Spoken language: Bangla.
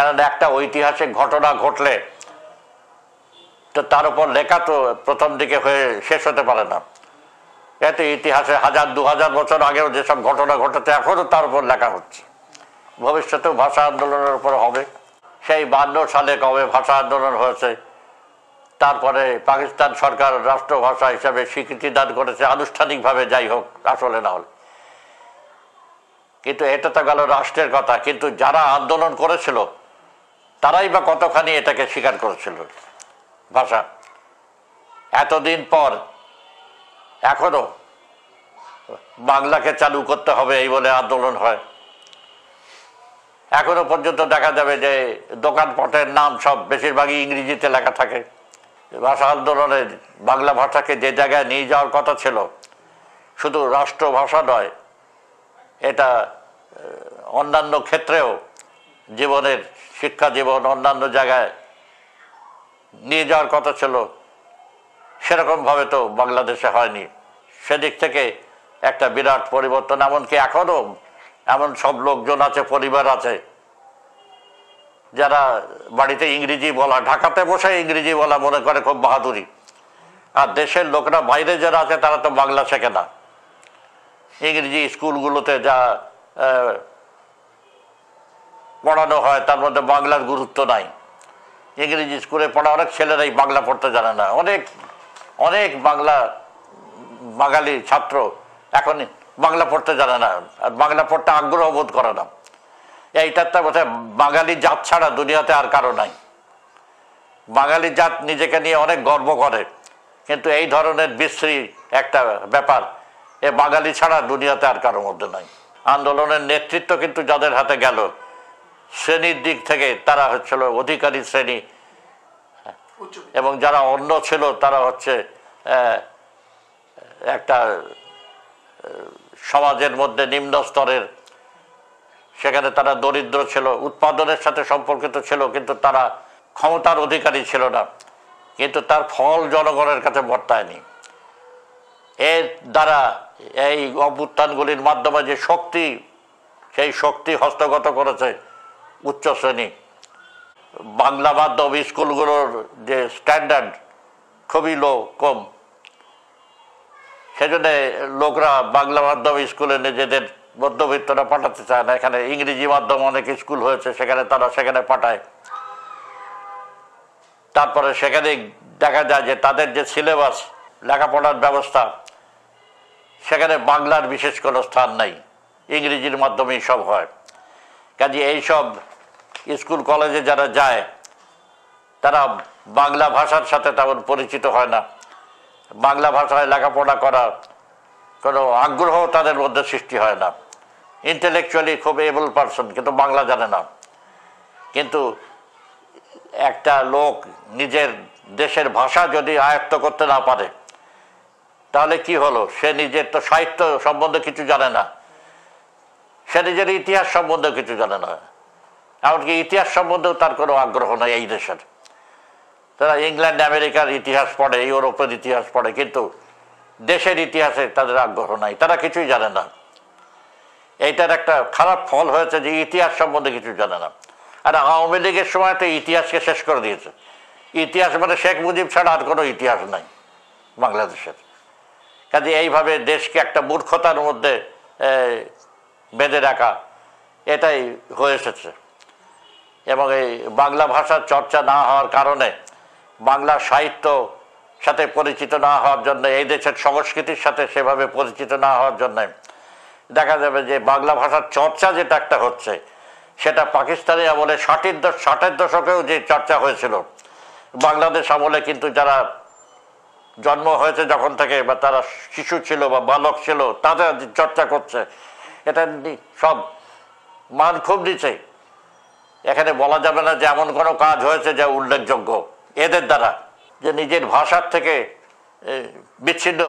কারণ একটা ঐতিহাসিক ঘটনা ঘটলে তো তার উপর লেখা তো প্রথম দিকে হয়ে শেষ হতে পারে না। এতে ইতিহাসে 1000-2000 বছর আগেও যেসব ঘটনা ঘটেছে এখনও তার উপর লেখা হচ্ছে, ভবিষ্যতেও ভাষা আন্দোলনের উপর হবে। সেই 52 সালে কবে ভাষা আন্দোলন হয়েছে, তারপরে পাকিস্তান সরকার রাষ্ট্রভাষা হিসাবে স্বীকৃতি দান করেছে আনুষ্ঠানিকভাবে, যাই হোক আসলে না হলে, কিন্তু এটা তো গেল রাষ্ট্রের কথা। কিন্তু যারা আন্দোলন করেছিল তারাই বা কতখানি এটাকে স্বীকার করেছিল ভাষা। এতদিন পর এখনো বাংলাকে চালু করতে হবে এই বলে আন্দোলন হয়। এখনো পর্যন্ত দেখা যাবে যে দোকানপটের নাম সব বেশিরভাগই ইংরেজিতে লেখা থাকে। ভাষা আন্দোলনে বাংলা ভাষাকে যে জায়গায় নিয়ে যাওয়ার কথা ছিল, শুধু রাষ্ট্রভাষা নয়, এটা অন্যান্য ক্ষেত্রেও জীবনের শিক্ষা জীবন অন্যান্য জায়গায় নিয়ে যাওয়ার কথা ছিল, সেরকমভাবে তো বাংলাদেশে হয়নি। সেদিক থেকে একটা বিরাট পরিবর্তন। এমনকি এখনও এমন সব লোকজন আছে, পরিবার আছে, যারা বাড়িতে ইংরেজি বলা, ঢাকাতে বসে ইংরেজি বলা মনে করে খুব বাহাদুরি। আর দেশের লোকরা বাইরে যারা আছে তারা তো বাংলা শেখে না। ইংরেজি স্কুলগুলোতে যা পড়ানো হয় তার মধ্যে বাংলার গুরুত্ব নাই। ইংরেজি স্কুলে পড়া অনেক ছেলেরাই বাংলা পড়তে জানে না। অনেক অনেক বাঙালি ছাত্র এখন বাংলা পড়তে জানে না, আর বাংলা পড়তে আগ্রহ বোধ করে না। এইটার তো বোধহয় বাঙালি জাত ছাড়া দুনিয়াতে আর কারো নাই। বাঙালি জাত নিজেকে নিয়ে অনেক গর্ব করে, কিন্তু এই ধরনের বিশ্রী একটা ব্যাপার এ বাঙালি ছাড়া দুনিয়াতে আর কারোর মধ্যে নাই। আন্দোলনের নেতৃত্ব কিন্তু যাদের হাতে গেল, শ্রেণীর দিক থেকে তারা হচ্ছিল অধিকারী শ্রেণী, এবং যারা অন্য ছিল তারা হচ্ছে একটা সমাজের মধ্যে নিম্ন স্তরের। সেখানে তারা দরিদ্র ছিল, উৎপাদনের সাথে সম্পর্কিত ছিল, কিন্তু তারা ক্ষমতার অধিকারী ছিল না। কিন্তু তার ফল জনগণের কাছে বর্তায়নি। এর দ্বারা এই অভ্যুত্থানগুলির মাধ্যমে যে শক্তি, সেই শক্তি হস্তগত করেছে উচ্চ শ্রেণী। বাংলা মাধ্যম স্কুলগুলোর যে স্ট্যান্ডার্ড খুবই কম, সেজন্য লোকরা বাংলা মাধ্যম স্কুলে নিজেদের মধ্যবিত্তরা পাঠাতে চায় না। এখানে ইংরেজি মাধ্যম অনেক স্কুল হয়েছে, তারা সেখানে পাঠায়। তারপরে সেখানে দেখা যায় যে তাদের যে সিলেবাস, লেখাপড়ার ব্যবস্থা, সেখানে বাংলার বিশেষ কোনো স্থান নাই, ইংরেজির মাধ্যমেই সব হয়। কাজে এইসব স্কুল কলেজে যারা যায় তারা বাংলা ভাষার সাথে তেমন পরিচিত হয় না। বাংলা ভাষায় লেখাপড়া করার কোনো আগ্রহ তাদের মধ্যে সৃষ্টি হয় না। ইন্টেলেকচুয়ালি খুব এবল পারসন, কিন্তু বাংলা জানে না। কিন্তু একটা লোক নিজের দেশের ভাষা যদি আয়ত্ত করতে না পারে, তাহলে কি হলো? সে নিজের তো সাহিত্য সম্বন্ধে কিছু জানে না, সে নিজের ইতিহাস সম্বন্ধে কিছু জানে না, এমনকি ইতিহাস সম্বন্ধেও তার কোনো আগ্রহ নাই এই দেশের। তারা ইংল্যান্ড আমেরিকার ইতিহাস পড়ে, ইউরোপের ইতিহাস পড়ে, কিন্তু দেশের ইতিহাসে তাদের আগ্রহ নাই, তারা কিছুই জানে না। এইটার একটা খারাপ ফল হয়েছে যে ইতিহাস সম্বন্ধে কিছু জানে না। আর আওয়ামী লীগের সময় তো ইতিহাসকে শেষ করে দিয়েছে। ইতিহাস মানে শেখ মুজিব ছাড়া আর কোনো ইতিহাস নাই বাংলাদেশের। কাজে এইভাবে দেশকে একটা মূর্খতার মধ্যে বেঁধে রাখা, এটাই হয়ে এসেছে। এবং এই বাংলা ভাষার চর্চা না হওয়ার কারণে, বাংলা সাহিত্য সাথে পরিচিত না হওয়ার জন্য, এই দেশের সংস্কৃতির সাথে সেভাবে পরিচিত না হওয়ার জন্য দেখা যাবে যে বাংলা ভাষার চর্চা যেটা একটা হচ্ছে, সেটা পাকিস্তানি আমলে 60-এর দশকেও যে চর্চা হয়েছিল, বাংলাদেশ আমলে কিন্তু যারা জন্ম হয়েছে যখন থেকে, বা তারা শিশু ছিল বা বালক ছিল, তাদের চর্চা করছে, এটা সব মান খুব নিচে। এখানে বলা যাবে না যে এমন কোনো কাজ হয়েছে যা উল্লেখযোগ্য এদের দ্বারা, যে নিজের ভাষার থেকে বিচ্ছিন্ন